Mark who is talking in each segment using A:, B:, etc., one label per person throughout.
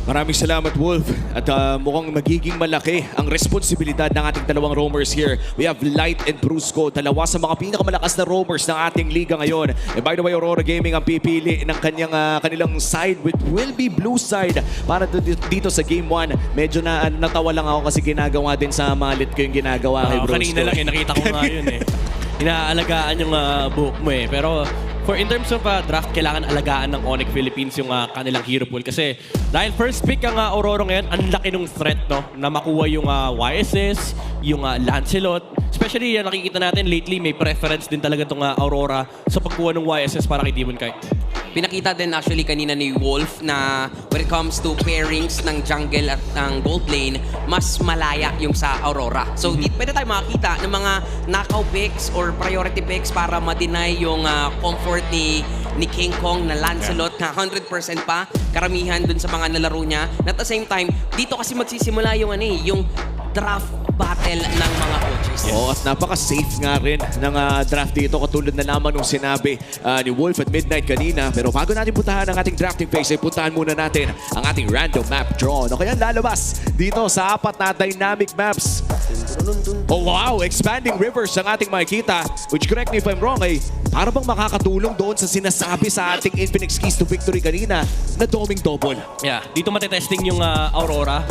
A: Maraming salamat, Wolf. At mukhang magiging malaki ang responsibilidad ng ating dalawang roamers here. We have Light and Brusco, dalawa sa mga pinakamalakas na roamers ng ating liga ngayon. And by the way, Aurora Gaming ang pipili ng kanilang side, which will be blue side para dito sa Game 1. Medyo natawa lang ako kasi ginagawa din sa malit ko yung ginagawa kay Brusco.
B: Kanina lang nakita ko nga yun Inaalagaan yung buhok mo Pero in terms of draft, kailangan alagaan ng Onyx Philippines yung kanilang hero pool. Kasi dahil first pick ang Aurora ngayon, ang laki ng threat na makuha yung YSS, yung Lancelot. Especially nakikita natin lately, may preference din talaga itong Aurora sa pagkuha ng YSS para kay Demon Kite.
C: Pinakita din actually kanina ni Wolf na when it comes to pairings ng jungle at ng gold lane, mas malaya yung sa Aurora. So, pwede tayo makakita ng mga knockout picks or priority picks para ma-deny yung comfort ni King Kong na Lancelot na 100% pa. Karamihan dun sa mga nalaro niya. At the same time, dito kasi magsisimula yung yung draft battle ng mga coaches.
A: Oo, at napaka-safe nga rin ng draft dito katulad na naman nung sinabi ni Wolf at Midnight kanina. Pero bago natin puntahan ang ating drafting phase, ay puntahan muna natin ang ating random map draw. No, kaya lalabas dito sa 4 na dynamic maps. Oh wow, expanding rivers ang ating makikita. Which, correct me if I'm wrong, ay para bang makakatulong doon sa sinasabi sa ating Infinix Keys to Victory kanina na doming double.
B: Yeah, dito matitesting yung Aurora.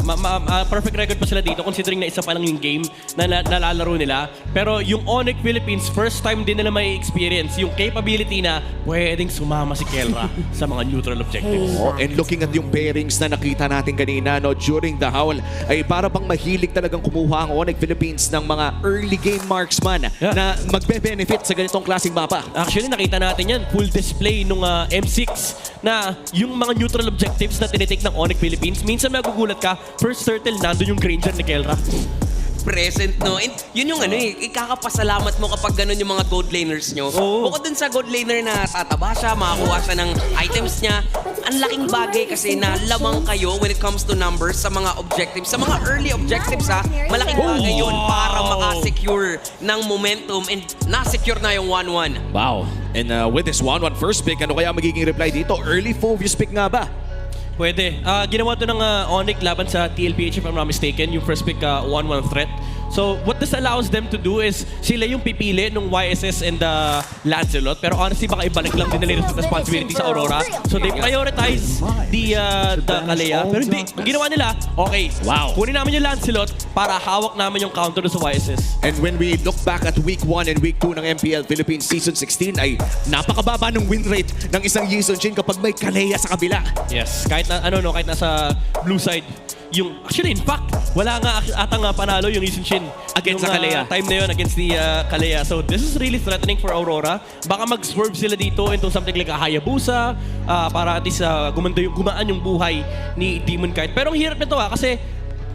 B: Perfect record pa sila dito considering na isa pa lang yung game na nalalaro nila. Pero yung Onyx Philippines, first time din nila may experience yung capability na pwedeng sumama si Kelra sa mga neutral objectives.
A: Oh, and looking at yung pairings na nakita natin kanina during the howl, ay para bang mahilig talagang kumuha ang Onyx Philippines ng mga early game marksman na magbe-benefit sa ganitong klaseng mapa.
B: Actually, nakita natin yan. Full display nung M6 na yung mga neutral objectives na tinitake ng Onyx Philippines. Minsan magugulat ka, first turtle, nandun yung Granger ni Kelra.
C: Present, no? And yun yung ikakapasalamat mo kapag ganun yung mga gold laners nyo. Bukod dun sa gold laner na tataba siya, makakuha siya ng items niya, ang laking bagay kasi na lamang kayo when it comes to numbers sa mga objectives. Sa mga early objectives, malaking bagay yun para makasecure ng momentum and na-secure na yung 1-1.
A: Wow. And with this 1-1 first pick, ano kaya magiging reply dito? Early Phobius pick nga ba?
B: Pwede. Ginawa to ng Onyx laban sa TLPH if I'm not mistaken, yung first pick 1-1 threat. So what this allows them to do is sila yung pipili ng YSS and Lancelot. Pero honestly, baka ibalik lang din nila yung responsibility sa Aurora. So they prioritize the Kalea. Pero hindi, ang ginawa nila, okay, kunin namin yung Lancelot para hawak namin yung counter sa YSS.
A: And when we look back at week 1 and week 2 ng MPL Philippines Season 16, ay napakababa ng win rate ng isang Yizun Shin kapag may Kalea sa kabila.
B: Yes, kahit na kahit nasa blue side. Actually, in fact, wala nga atang panalo yung Yizun Shin
A: against sa Kalea.
B: Time na yun against the Kalea. So this is really threatening for Aurora. Baka mag-swerve sila dito into something like a Hayabusa para at least gumaan yung buhay ni Demon Kite. Pero ang hirap nito kasi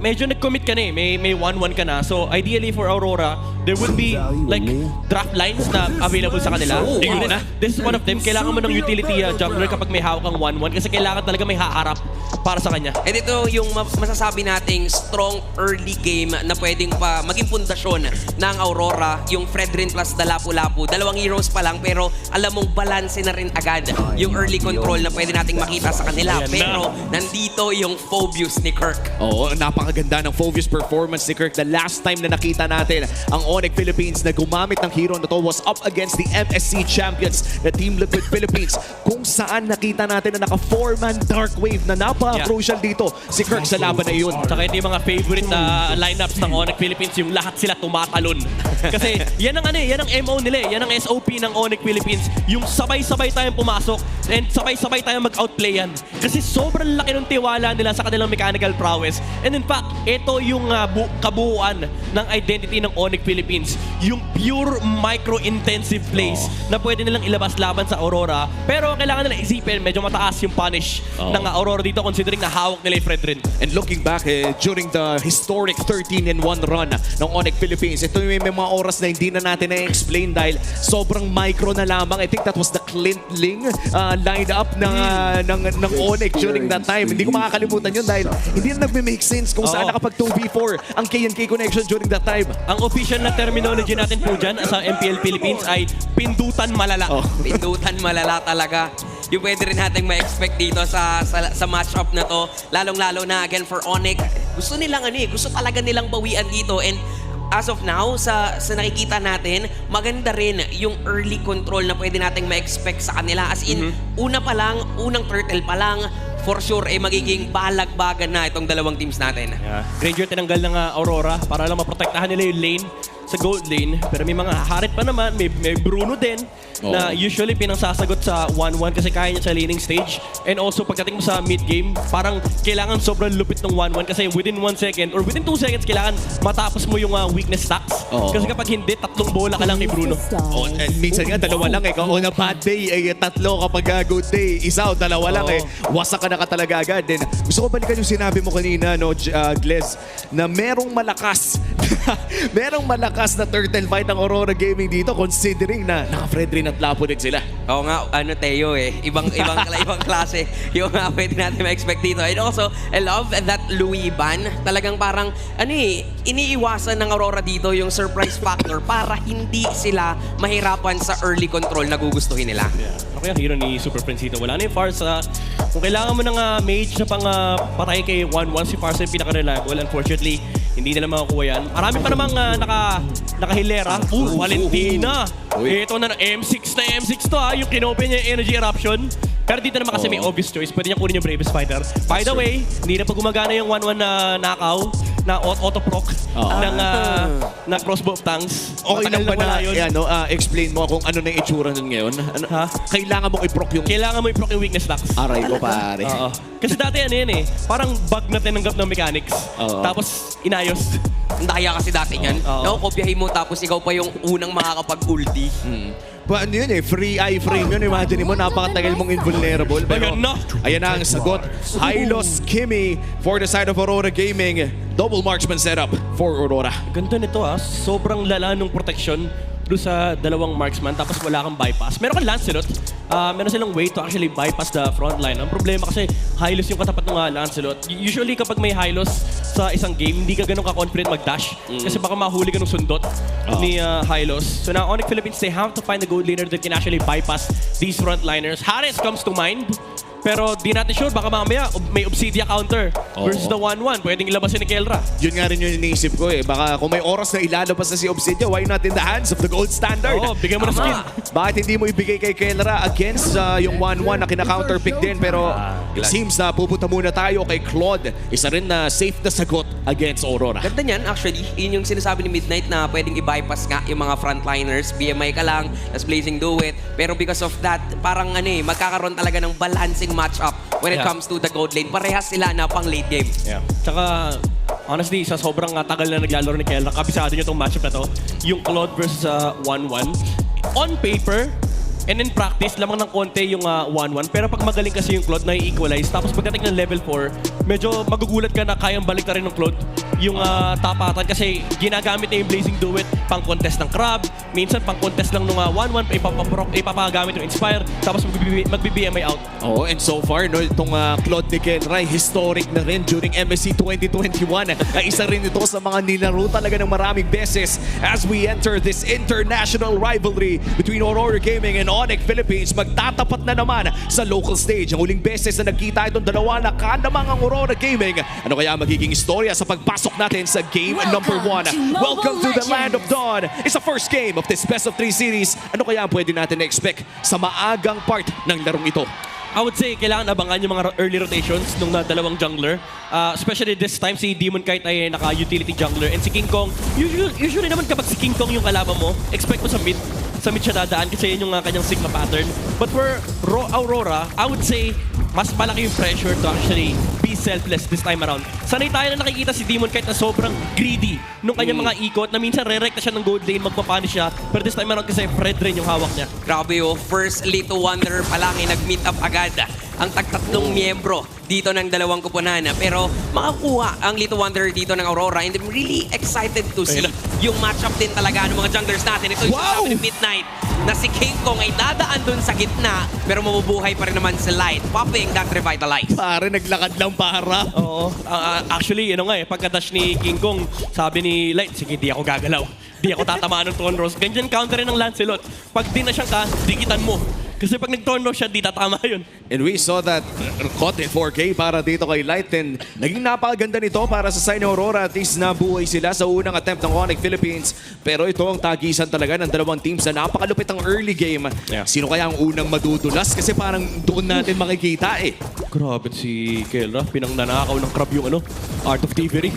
B: medyo nag-commit ka na may 1-1 ka na. So ideally for Aurora, there would be like draft lines na available sa kanila. This is one of them. Kailangan mo ng utility jungler kapag may hawak kang 1-1 kasi kailangan talaga may haharap para sa kanya.
C: And ito yung masasabi nating strong early game na pwedeng pa maging pundasyon ng Aurora, yung Fredrin plus Dalapu-Lapu. Dalawang heroes pa lang pero alam mong balanse na rin agad yung early control na pwede nating makita sa kanila. Pero nandito yung Phobius ni Kirk.
A: Oo, napakaganda ng Phobius performance ni Kirk. The last time na nakita natin ang Onyx Philippines na gumamit ng hero na to was up against the MSC champions na Team Liquid Philippines, kung saan nakita natin na naka 4-man Dark Wave na napaka-crucial dito si Kirk sa laban na yun.
B: Saka ito yung mga favorite lineups ng Onyx Philippines, yung lahat sila tumatalon. Kasi yan ang MO nila, yan ang SOP ng Onyx Philippines, yung sabay-sabay tayong pumasok and sabay-sabay tayong mag-outplay yan. Kasi sobrang laki ng tiwala nila sa kanilang mechanical prowess. And in fact, ito yung kabuuan ng identity ng Onyx Philippines, yung pure micro-intensive plays na pwede nilang ilabas laban sa Aurora. Pero kailangan nila isipin, medyo mataas yung punish ng Aurora dito considering na hawak nila yung Fredrin.
A: And looking back during the historic 13-1 run ng Onyx Philippines, ito yung may mga oras na hindi na natin na-explain dahil sobrang micro na lamang. I think that was the Clint Ling lined up ng Onyx during that time. Hindi ko makakalimutan yun dahil hindi na nagme-make sense kung saan nakapag 2v4 ang K&K connection during that time.
B: Ang official na terminology natin po dyan sa MPL Philippines ay pindutan malala.
C: Pindutan malala talaga. yung pwede rin natin ma-expect dito sa matchup na to. Lalong-lalo na again for Onyx. Gusto talaga nilang bawian dito, and as of now, sa nakikita natin, maganda rin yung early control na pwede nating ma-expect sa kanila. As in, unang turtle pa lang, for sure, magiging balagbagan na itong dalawang teams natin.
B: Yeah. Ranger tinanggal ng Aurora para lang maprotektahan nila yung lane sa gold lane. Pero may mga harit pa naman, may Bruno din na usually pinangsasagot sa 1-1 kasi kaya niya sa laning stage. And also pagdating mo sa mid game, parang kailangan sobrang lupit ng 1-1 kasi within 1 second or within 2 seconds kailangan matapos mo yung weakness stacks. Kasi kapag hindi, 3 bola ka lang ni Bruno.
A: And minsan nga, 2 lang eh. Kung on a bad day, 3 kapag good day. Isa o 2 lang eh. Wasak ka na ka talaga agad. Then, gusto ko balikan yung sinabi mo kanina, no, Glez, na merong malakas na turtle fight ng Aurora Gaming dito considering na naka-Fred rin at Lapo din sila.
C: Oo nga, Teo Ibang klase yung pwede natin ma-expect dito. And also, I love that Louis ban. Talagang parang, iniiwasan ng Aurora dito yung surprise factor para hindi sila mahirapan sa early control na gugustuhin nila.
B: Okay, ang hero ni Super Prince dito. Wala na yung Farsa. Kung kailangan mo ng mage na pang patay kay 1-1, si Farsa yung pinaka-reliable. Unfortunately, hindi nila makakuha yan. Marami pa namang nakahilera. Valentina! Ito na, M6 to yung kinopen niya yung energy eruption. Pero dito naman kasi may obvious choice. Pwede niya kunin yung Bravest Fighter. By the way, hindi na pa gumagana yung 1-1 na Nakaw na auto-proc ng crossbow of tanks.
A: Okay lang ba na, explain mo kung ano na yung itsura nun ngayon? Kailangan mong i-proc yung...
B: Kailangan mo i-proc yung weakness stacks.
A: Aray ko, pare.
B: Kasi dati parang bug na tinanggap ng mechanics. Tapos inayos.
C: Ang daya kasi dati yan. Nakukopyahin mo tapos ikaw pa yung unang makakapag-ulti.
A: Ano yun free eye frame yun. Imagine mo, napakatagal mong invulnerable. Pero, ayan na ang sagot. Hylos Kimi for the side of Aurora Gaming. Double marksman setup for Aurora.
B: Ganda nito sobrang lala nung protection doon sa dalawang marksman tapos wala kang bypass. Meron kang Lancelot. Meron silang way to actually bypass the front line. Ang problema kasi Hylos yung katapat ng Lancelot. Usually kapag may Hylos sa isang game, hindi ka ganun ka-confident mag-dash. Kasi baka mahuli ka ng sundot ni Hylos. So now Onyx Philippines, they have to find a gold laner that can actually bypass these frontliners. Harris comes to mind. Pero di natin sure, baka mamaya may Obsidia counter versus the 1-1. Pwedeng ilabasin ni Kelra.
A: Yun nga rin yung iniisip ko Baka kung may oras na ilalabas na si Obsidia, why not in the hands of the gold standard?
B: Bigyan mo na skin.
A: Bakit hindi mo ibigay kay Kelra against yung 1-1 na kina-counter pick din? Pero it seems na pupunta muna tayo kay Claude. Isa rin na safe na sagot against Aurora.
C: Ganda niyan, actually. Yun yung sinasabi ni Midnight na pwedeng i-bypass nga yung mga frontliners. BMI ka lang, tas Blazing Do It. Pero because of that, parang magkakaroon talaga ng balancing matchup when it comes to the gold lane. Parehas sila na pang late game.
B: Tsaka, honestly, sa sobrang tagal na naglalaro ni Kelra, kabisado niyo itong matchup na to. Yung Claude versus 1-1. On paper, and in practice, lamang ng konti yung 1-1. Pero pag magaling kasi yung Claude, na-equalize. Tapos pagdating ng level 4, medyo magugulat ka na kayang balik na rin ng Claude yung tapatan. Kasi ginagamit na yung Blazing Do It pang contest ng Crab. Minsan pang contest lang nung 1-1, ipapagamit yung Inspire. Tapos magbi-BMI out.
A: And so far, itong Claude de Kenray, historic na rin during MSC 2021. Isa rin ito sa mga nilaro talaga ng maraming beses as we enter this international rivalry between Aurora Gaming and Onyx Philippines. Magtatapat na naman sa local stage. Ang uling beses na nagkita itong dalawa na kanamang ang Aurora Gaming. Ano kaya magiging istorya sa pagpasok natin sa game number 1? Welcome to the Land of Dawn. It's the first game of this best of 3 series. Ano kaya pwede natin na-expect sa maagang part ng larong ito?
B: I would say, kailangan abangan yung mga early rotations ng dalawang jungler. Especially this time, si Demon Kite ay naka-utility jungler. And si King Kong, usually naman kapag si King Kong yung kalaban mo, expect mo sa mid. Sa mid siya dadaan kasi yun yung kanyang Sigma pattern. But for Aurora, I would say, mas malaki yung pressure to actually be selfless this time around. Sanay tayo na nakikita si Demon Kite na sobrang greedy nung kanyang mga ikot na minsan re-recta siya ng gold lane, magpapunish siya. Pero this time around kasi Fred rin yung hawak niya.
C: Grabe first Lito Wonder pa lang nag-meet up agad ang tagtatlong miyembro dito ng dalawang kupunan. Pero makakuha ang Lito Wonder dito ng Aurora and I'm really excited to see yung matchup din talaga ng mga junglers natin. Ito yung sabi ni Midnight na si King Kong ay dadaan dun sa gitna pero mabubuhay pa rin naman si Light, popping that Revitalize.
A: Pare, naglakad lang para.
B: Oo. Actually, pagka-dash ni King Kong, sabi ni Light, sige, di ako gagalaw. Di ako tatamaan ng Thorn Rose. Ganyan counter rin ng Lancelot. Pag di na siyang dikitan mo. Kasi pag nag-torno siya, di tatama yun.
A: And we saw that Kote 4K para dito kay Light and naging napakaganda nito para sa side ng Aurora. At least nabuhay sila sa unang attempt ng Onyx Philippines. Pero ito ang tagisan talaga ng dalawang teams na napakalupit ang early game.
B: Yeah.
A: Sino kaya ang unang madudulas? Kasi parang doon natin makikita eh.
B: Grabe si Kelra, pinangnanakaw ng crab yung Art of Thievery.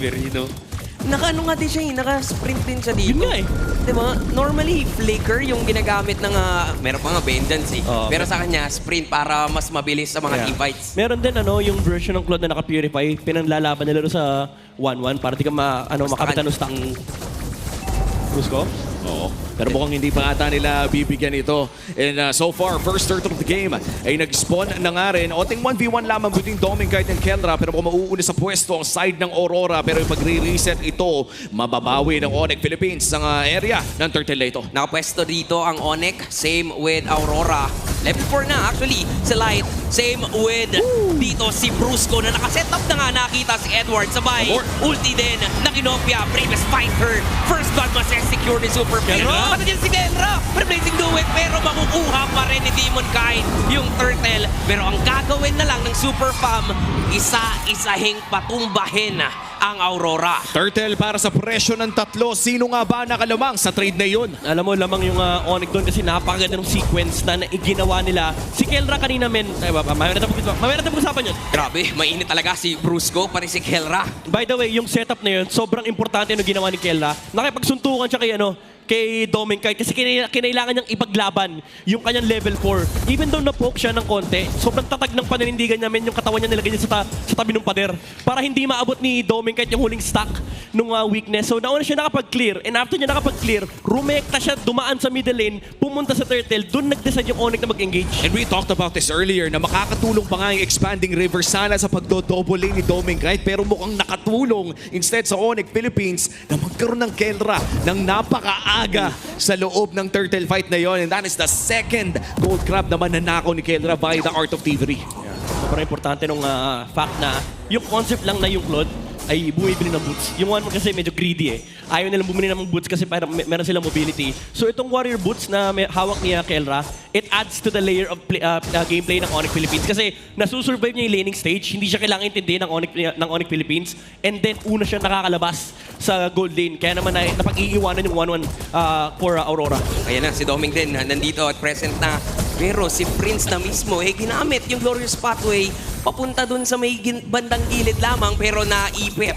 C: Naka-ano nga din siya naka-sprint din siya dito.
B: Yun nga eh.
C: Diba? Normally, flicker yung ginagamit ng, meron pa nga vengeance eh. Pero sa kanya, sprint para mas mabilis sa mga teamfights.
B: Meron din yung version ng Claude na naka-purify, pinanlalaban nila doon sa 1-1 para di ka makapitan ng stack. Gusto ko?
A: Oo. Pero mukhang hindi pa ata nila bibigyan ito. And so far, first turtle of the game ay nag-spawn na nga rin. Oting 1v1 lamang between Domingkite and Kelra. Pero kung mauuli sa pwesto ang side ng Aurora. Pero yung pag-re-reset ito, mababawi ng Onyx Philippines ang area ng turtle na ito.
C: Nakapwesto dito ang Onyx. Same with Aurora. Level 4 na actually si Light. Same with dito si Brusco na nakasetup na nga nakita si Edward. Sabay, ulti din na kinopia. Previous fighter. First blood must secure ni Super Phil. Pati din si Kelra. Blazing Duet pero makukuha pa rin ni Demon Kite yung turtle. Pero ang gagawin na lang ng Super Fam, isa-isahing patumbahin ang Aurora.
A: Turtle para sa presyo ng tatlo. Sino nga ba nakalamang sa trade na yun?
B: Alam mo, lamang yung Onyx doon kasi napakaganda ng sequence na ginawa nila. Si Kelra kanina, mamaya natin pag-usapan yun.
C: Grabe, mainit talaga si Brusco, pati si Kelra.
B: By the way, yung setup na yun, sobrang importante yung ginawa ni Kelra. Nakipagsuntukan siya kay Domingkite kasi kinailangan niyang ipaglaban yung kanyang level 4. Even though na-poke siya ng konti, sobrang tatag ng paninindigan namin yung katawan niya nilagay niya sa tabi ng pader para hindi maabot ni Domingkite yung huling stack nung weakness. So nauna siya nakapag-clear and after niya nakapag-clear, rumekta siya, dumaan sa middle lane, pumunta sa turtle, dun nag-decide yung Onyx na mag-engage.
A: And we talked about this earlier na makakatulong pa nga yung expanding river sana sa pagdo-double lane ni Domingkite pero mukhang nakatulong instead sa Onyx Philippines na magkaroon ng Kelra ng napaka-aga sa loob ng turtle fight na yon. And that is the second gold crab na mananakaw ni Kelra by the Art of Thievery.
B: Sobrang importante nung fact na yung concept lang na yung Claude ay bumibili ng boots. Yung one kasi medyo greedy eh. Ayaw nilang bumili ng boots kasi para meron silang mobility. So itong warrior boots na may hawak ni Kelra, it adds to the layer of gameplay ng Onyx Philippines. Kasi nasusurvive niya yung laning stage, hindi siya kailangan intindihin ng Onyx Philippines. And then una siya nakakalabas sa gold lane. Kaya naman napag-iiwanan yung 1-1 for Aurora.
C: Ayan na, si Doming din nandito at present na. Pero si Prince na mismo, ginamit yung Glorious Pathway papunta dun sa may bandang gilid lamang pero naipit.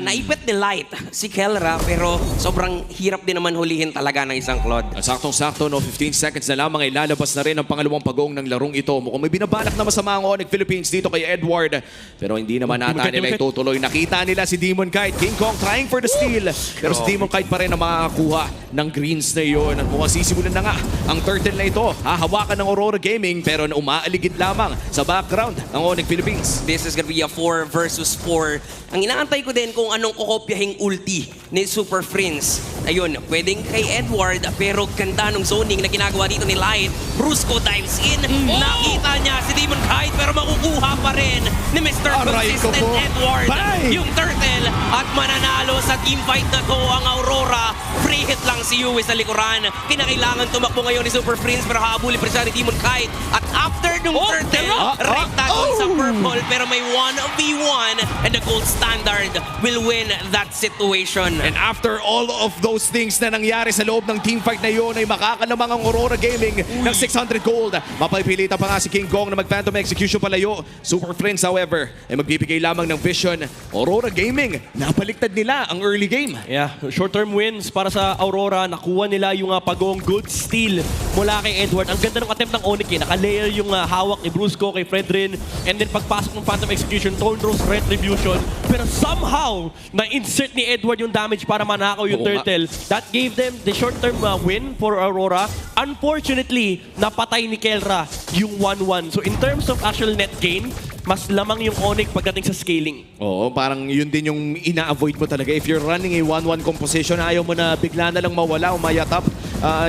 C: Naipit ni Light si Kelra pero sobrang hirap din naman hulihin talaga ng isang Claude.
A: Saktong-sakto, 15 seconds na lamang ay lalabas na rin ang pangalawang pagong ng larong ito. Mukhang may binabalak na masama ang Onyx Philippines dito kay Edward. Pero hindi naman ata nila itutuloy. Nakita nila si Demon Kite. King Kong trying for the steal. Pero si Demon Kite pa rin ang makakakuha ng greens na yun. At mukhang sisimulan na nga ang turtle na ito. Hahawakan ng Aurora Gaming pero umaaligid lamang sa background ng Onyx Philippines.
C: This is gonna be a 4 versus 4. Ang inaantay ko din kung anong kokopyahing ulti ni Super Prince. Ayun, pwedeng kay Edward pero ganda nung zoning na ginagawa dito ni Light. Brusco dives in. Nakita niya si Demon Kite pero makukuha pa rin ni Mr. Consistent Edward. Yung turtle at mananalo sa teamfight na to ang Aurora. Free hit lang si Yui sa likuran. Kinakailangan tumakbo ngayon ni Super Prince pero habulin pa siya ni Demon Kite. At after nung turtle, rekta dun sa purple pero may 1v1 and the gold standard will win that situation.
A: And after all of those things na nangyari sa loob ng teamfight na yun ay makakalamang ang Aurora Gaming ng 600 gold. Mapapilitan pa nga si King Kong na mag-Phantom Execution palayo. Super Prince, however, ay magbibigay lamang ng vision. Aurora Gaming, napaliktad nila ang early game.
B: Yeah, short-term wins para sa Aurora. Nakuha nila yung pagong good steal mula kay Edward. Ang ganda ng attempt ng Onyx eh. Naka-layer yung hawak ni Brusco kay Fredrin. And then pagpasok ng Phantom Execution, Thornrose Retribution. Pero somehow, na-insert ni Edward yung damage para manakaw yung turtle. That gave them the short-term win for Aurora. Unfortunately, napatay ni Kelra yung 1-1. So in terms of actual net gain, mas lamang yung Onyx pagdating sa scaling.
A: Oo, parang yun din yung ina-avoid mo talaga. If you're running a 1-1 composition, ayaw mo na bigla na lang mawala o mayatap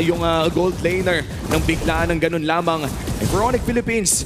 A: yung gold laner ng biglaan ng ganun lamang. For Onyx Philippines,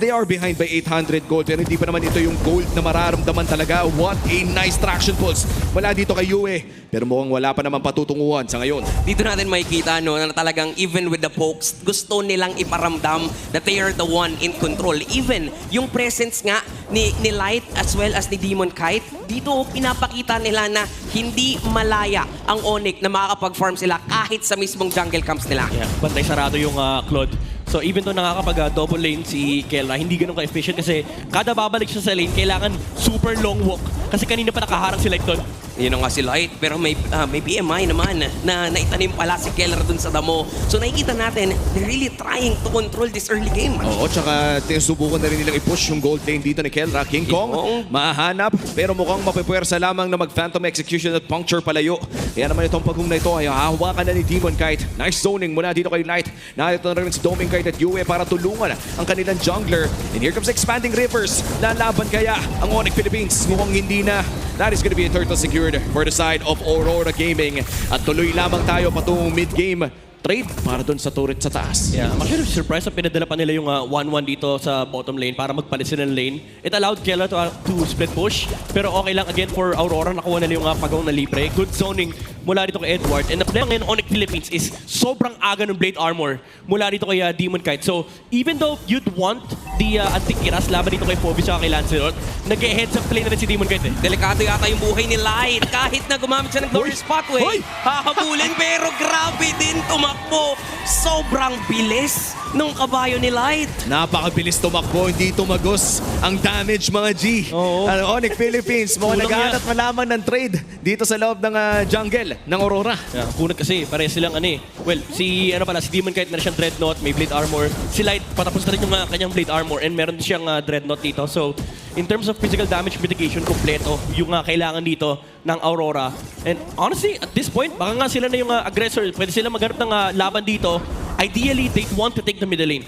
A: they are behind by 800 gold pero hindi pa naman ito yung gold na mararamdaman talaga. What a nice traction pulse mula dito kay Yue. Pero mukhang wala pa naman patutunguhan sa ngayon.
C: Dito natin makikita no, na talagang even with the pokes, gusto nilang iparamdam that they are the one in control. Even yung presence nga ni Light as well as ni Demon Kite, dito pinapakita nila na hindi malaya ang Onyx na makakapag-farm sila kahit sa mismong jungle camps nila.
B: Yeah, bantay sarado yung Claude. So even though nakakapag-double lane si Kelra, hindi ganun ka-efficient kasi kada babalik siya sa lane, kailangan super long walk. Kasi kanina pa nakaharang si Light doon.
C: Yun nga si Light, pero may BMI naman na naitanim pala si Keller dun sa damo. So nakikita natin, they're really trying to control this early game.
A: Oo, tsaka sinusubukan na rin nilang i-push yung gold lane dito ni Kelra. King Kong, mahanap, pero mukhang mapipwersa lamang na mag-Phantom Execution at puncture palayo. Kaya naman itong paghung na ito ay hahawakan na ni Demon Kite. Nice zoning mula dito kay Light. Narito na rin si Doming Kite at Yue para tulungan ang kanilang jungler. And here comes Expanding Rivers. Lalaban kaya ang Onyx Philippines? Mukhang hindi na. That is going to be a turtle secured for the side of Aurora Gaming. At tuloy lamang tayo patungong mid-game trade para doon sa turret sa taas.
B: Yeah, I'm actually surprised na pinadala pa nila yung 1-1 dito sa bottom lane para magpalit sila ng lane. It allowed Keller to split push. Pero okay lang again for Aurora. Nakuha nila yung pagaw na libre. Good zoning mula dito kay Edward. And the play ngayon Onyx Philippines is sobrang aga ng Blade Armor mula dito kay Demon Kite. So even though you'd want the Antikiras laban dito kay Phoebus at kay Lancelot, nag-heads up play na rin si Demon Kite.
C: Delikado yata yung buhay ni Light. Kahit na gumamit siya ng Glorious Pathway, hahabulin pero grabe din tumakbo. Sobrang bilis nung kabayo ni Light.
A: Napakabilis tumakbo, hindi tumagos ang damage mga G.
B: Oo.
A: Onyx Philippines, mga
B: Kulang
A: naghahanap malamang ng trade dito sa loob ng jungle ng Aurora.
B: Yeah, kunat kasi, pares silang well, si Demon Kite meron siyang Dreadnought, may Blade Armor. Si Light, patapos na rin yung kanyang Blade Armor and meron din siyang Dreadnought dito. So, in terms of physical damage mitigation, kompleto yung kailangan dito ng Aurora. And honestly, at this point, baka nga sila na yung aggressor. Pwede sila maghanap ng laban dito. Ideally, they want to take the middle lane.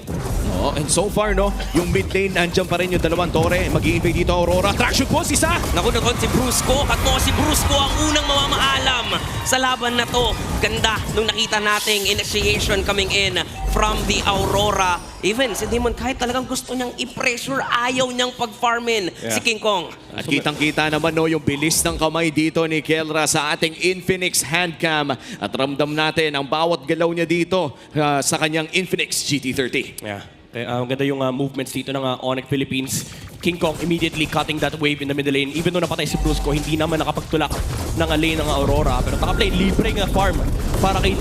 A: Oh, and so far, no, yung mid lane, andyan pa rin yung dalawang tore. Mag-i-invade dito Aurora. Traction po, isa!
C: Naku, si Brusco. At mo si Brusco ang unang mamamaalam sa laban na to. Ganda nung nakita nating initiation coming in from the Aurora. Even si Demon Kite talagang gusto niyang i-pressure. Ayaw niyang pag-farmin si King Kong.
A: At kitang-kita naman no, yung bilis ng kamay dito ni Kelra sa ating Infinix handcam. At ramdam natin ang bawat galaw niya dito sa kanyang Infinix GT30.
B: Yeah. Ang ganda yung movements dito ng Onyx Philippines. King Kong immediately cutting that wave in the middle lane. Even though napatay si Brusco, hindi naman nakapagtulak ng lane ng Aurora. Pero nakaplay, libre nga farm para kay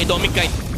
B: Doming Kite.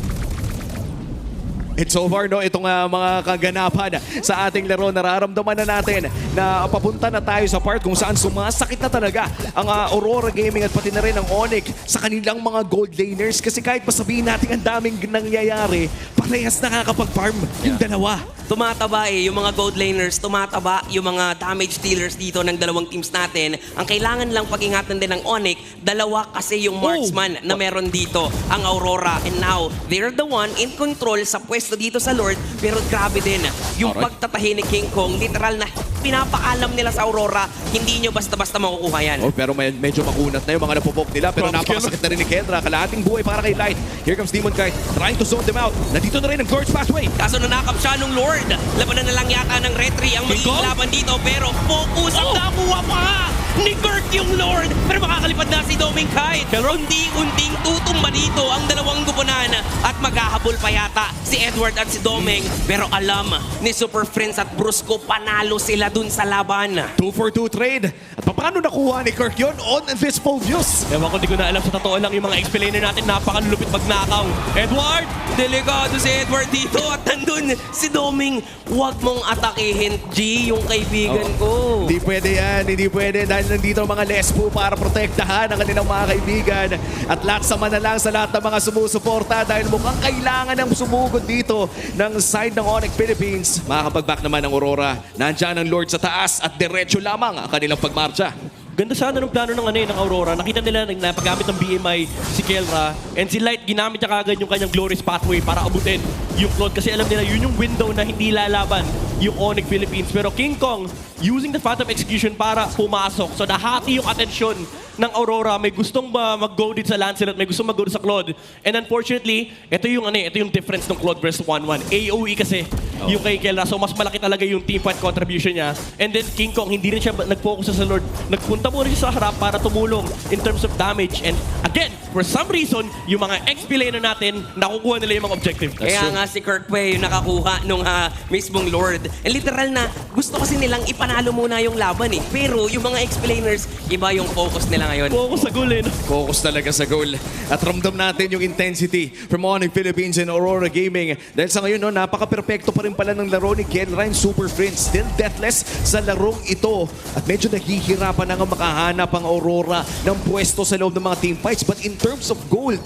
A: And so far, no, itong mga kaganapan sa ating laro, nararamdaman na natin na papunta na tayo sa part kung saan sumasakit na talaga ang Aurora Gaming at pati na rin ang Onyx sa kanilang mga gold laners. Kasi kahit pasabihin natin ang daming nangyayari, parehas nakakapag-farm yung dalawa.
C: Tumataba yung mga gold laners, tumataba yung mga damage dealers dito ng dalawang teams natin. Ang kailangan lang pag-ingatan din ng Onyx, dalawa kasi yung marksman na meron dito, ang Aurora. And now, they're the one in control sa pwesto dito sa Lord. Pero grabe din, yung pagtatahi ni King Kong, literal na pinapaalam nila sa Aurora, hindi nyo basta-basta makukuha yan.
A: Oh, pero medyo makunat na yung mga napupok nila. Pero napakasakit na rin ni Kendra. Kalahating buhay para kay Light. Here comes Demon Kite, trying to zone them out. Nandito na rin ang Gorge Pathway.
C: Kaso nanakap siya nung Lord. Labanan na lang yata ng Retri ang magiging laban dito. Pero focus ang nakuha pa ni Kirk yung Lord. Pero makakalipad na si Doming Kite. Unti-unting tutumba dito ang dalawang gupunan. At maghahabol pa yata si Edward at si Doming. Pero alam ni Super Friends at Brusco, panalo sila dun sa laban.
A: 2-for-2 trade. At paano nakuha ni Kirk yun on this Phobius?
B: Ewan ko, di ko na alam. Sa totoo lang, yung mga explainer natin, napakalupit magnakaw. Edward!
C: Delikado si Edward dito at nandun si Doming. Huwag mong atakihin, G, yung kaibigan ko.
A: Hindi pwede yan, hindi pwede dahil nandito ang mga lesbo para protektahan ang kanilang mga kaibigan. At laksama na lang sa lahat ng mga sumusuporta dahil mukhang kailangan ng sumugod dito ng side ng Onyx Philippines. Makakapag-back naman ng Aurora. Nandiyan ang Lord sa taas at diretso lamang ang kanilang pagmarcha.
B: Ganda sana ng plano ng Aurora. Nakita nila na paggamit ng BMI si Kelra and si Light ginamit niya kagad yung kanyang Glorious Pathway para abutin yung Claude kasi alam nila yun yung window na hindi lalaban yung Onyx Philippines. Pero King Kong using the Phantom Execution para pumasok. So nahati yung atensyon ng Aurora. May gustong mag-go din sa Lancelot, may gustong mag-go din sa Claude. And unfortunately, ito yung difference ng Claude versus 1-1. AOE kasi yung kay Kelra. So mas malaki talaga yung team fight contribution niya. And then King Kong, hindi rin siya nag-focus sa Lord. Nagpunta muna siya sa harap para tumulong in terms of damage. And again, for some reason, yung mga XP laner natin, nakukuha nila yung mga objective.
C: Kaya nga si Kirkwe yung nakakuha nung mismong Lord. Literal na gusto kasi nilang ipanalo muna yung laban eh. Pero yung mga explainers, iba yung focus nila ngayon.
B: Focus sa goal eh. No?
A: Focus talaga sa goal. At ramdam natin yung intensity from Onyx Philippines and Aurora Gaming. Dahil sa ngayon, no, napaka-perfecto pa rin pala ng laro ni Ken Ryan Super Friends. Still deathless sa larong ito. At medyo naghihirapan na nga makahanap ang Aurora ng pwesto sa loob ng mga team fights. But in terms of gold,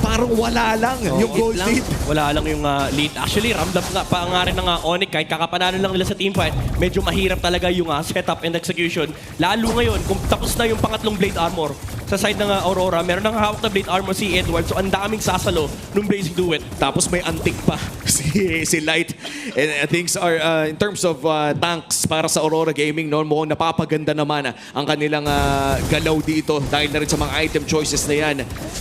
A: parang wala lang yung gold
C: lang.
A: lead.
B: Wala lang yung lead. Actually, ramdam nga pa nga rin ng Onyx, kahit kakapanalo lang nila sa team fight, medyo mahirap talaga yung setup and execution. Lalo ngayon, kung tapos na yung pangatlong Blade Armor sa side ng Aurora, meron nang hawak na Blade Armor si Edward, so ang daming sasalo nung basic duet.
A: Tapos may antik pa si Light. And things are, in terms of tanks para sa Aurora Gaming, no, mukhang napapaganda naman ang kanilang galaw dito dahil na rin sa mga item choices na yan.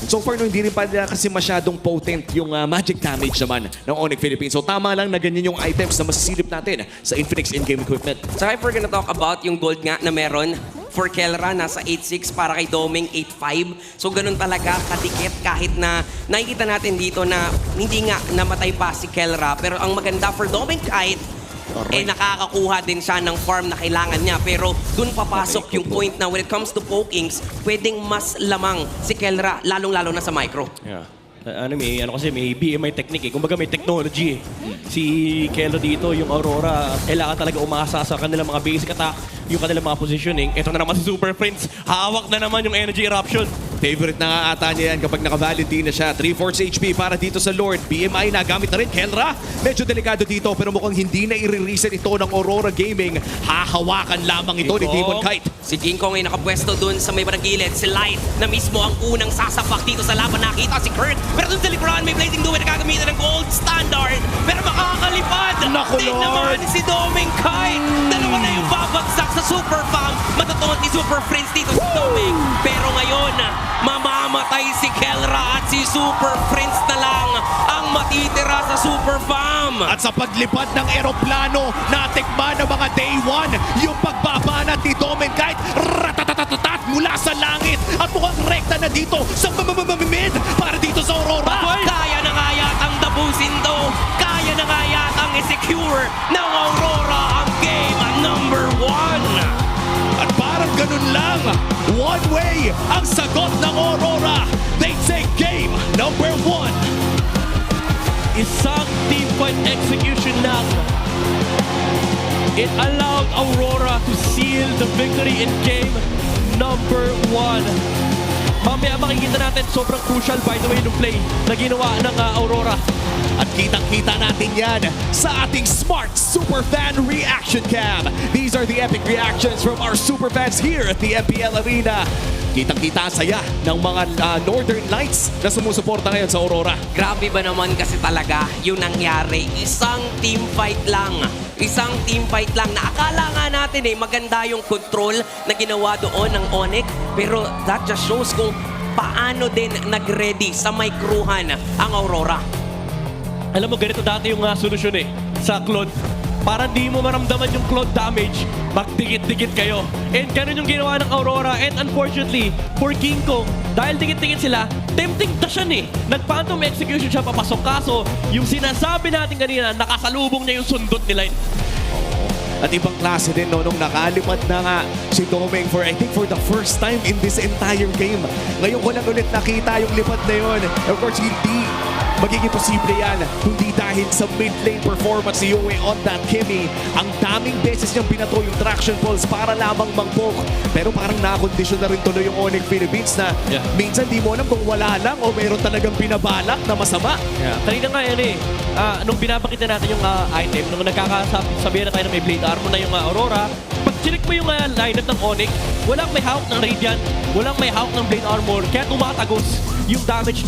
A: So far, no, hindi rin pa kasi masyadong potent yung magic damage naman ng Onyx Philippines. So tama lang na ganyan yung items na masisilip natin sa Infinix in-game equipment.
C: So if we're gonna talk about yung gold nga na meron, for Kelra, nasa 8-6 para kay Doming 8-5. So ganun talaga kadikit kahit na nakikita natin dito na hindi nga namatay pa si Kelra. Pero ang maganda for Doming kahit nakakakuha din siya ng farm na kailangan niya. Pero dun papasok yung point na when it comes to pokings, pwedeng mas lamang si Kelra, lalong-lalo na sa micro.
B: Yeah. Kasi may BMI technique eh. Kumbaga may technology eh. Si Kelo dito, yung Aurora, kailangan talaga umasa sa kanilang mga basic attack, yung kanilang mga positioning. Ito na naman si Super Prince. Hawak na naman yung energy eruption.
A: Favorite na nga ata niya yan kapag naka-validate na siya. 3-4 HP para dito sa Lord. BMI na gamit na rin. Kelra, medyo delikado dito pero mukhang hindi na i-reset ito ng Aurora Gaming. Hahawakan lamang ito ni Demon Kite.
C: Si King Kong ay nakapwesto dun sa may barangilid. Si Light na mismo ang unang sasapak dito sa laban. Nakita si Kurt. Pero dun sa likuran, may Blazing Duet na gagamitan ng gold standard. Pero makakalipad.
A: Naku,
C: Din
A: Lord.
C: naman si Doming Kite. Dalawa na yung babagsak sa Super Fam. Matutuot ni Super Prince dito si Doming. Pero ngayon, mamamatay si Kelra at si Super Prince na lang ang matitira sa Super Fam.
A: At sa paglipad ng eroplano, natikman ng mga day 1 yung pagbabanat ni Domen Kite. Ratatatatat mula sa langit. At mukhang rekta na dito sa mid para dito sa Aurora.
C: Kaya na nga yatang dabusin to. Kaya na nga yatang i-secure ng Aurora ang game number 1.
A: At parang ganun lang, one way ang sagot ng Aurora. They take game number 1.
B: Isang team fight execution lang. It allowed Aurora to seal the victory in game number 1. Mamaya makikita natin, sobrang crucial by the way ng play na ginawa ng Aurora.
A: At kitang-kita natin yan sa ating Smart Superfan Reaction Cam. These are the epic reactions from our superfans here at the MPL Arena. Kitang-kita ang saya ng mga Northern Lights na sumusuporta ngayon sa Aurora.
C: Grabe ba naman kasi talaga yung nangyari. Isang team fight lang. Isang team fight lang na akala nga natin maganda yung control na ginawa doon ng Onyx. Pero that just shows kung paano din nag-ready sa microhan ang Aurora.
B: Alam mo, ganito dati yung solusyon sa Claude. Para di mo maramdaman yung Claude damage, magdikit-dikit kayo. And ganun yung ginawa ng Aurora. And unfortunately, for King Kong, dahil dikit-dikit sila, tempting na siya Nag-phantom execution siya papasok. Kaso, yung sinasabi natin kanina, nakasalubong niya yung sundot nila.
A: At ibang klase din nung nakalipad na nga si Doming I think for the first time in this entire game. Ngayon ko lang ulit nakita yung lipad na yun. Of course, hindi magiging posible yan kundi dahil sa mid-lane performance ni Yowie on that Kimmy. Ang daming beses niyang binato yung traction balls para lamang mang-poke. Pero parang nakondisyon na rin tuloy yung Onyx Philippines na minsan di mo alam kung wala lang o meron talagang binabalak na masama.
B: Kanina nga yan nung binabakita natin yung item, nung nagkakasabihan na tayo na may Blade Armor na yung Aurora, pag chinik mo yung lineup ng Onyx, walang may hawak ng Radiant, walang may hawak ng Blade Armor, kaya tumatagos yung damage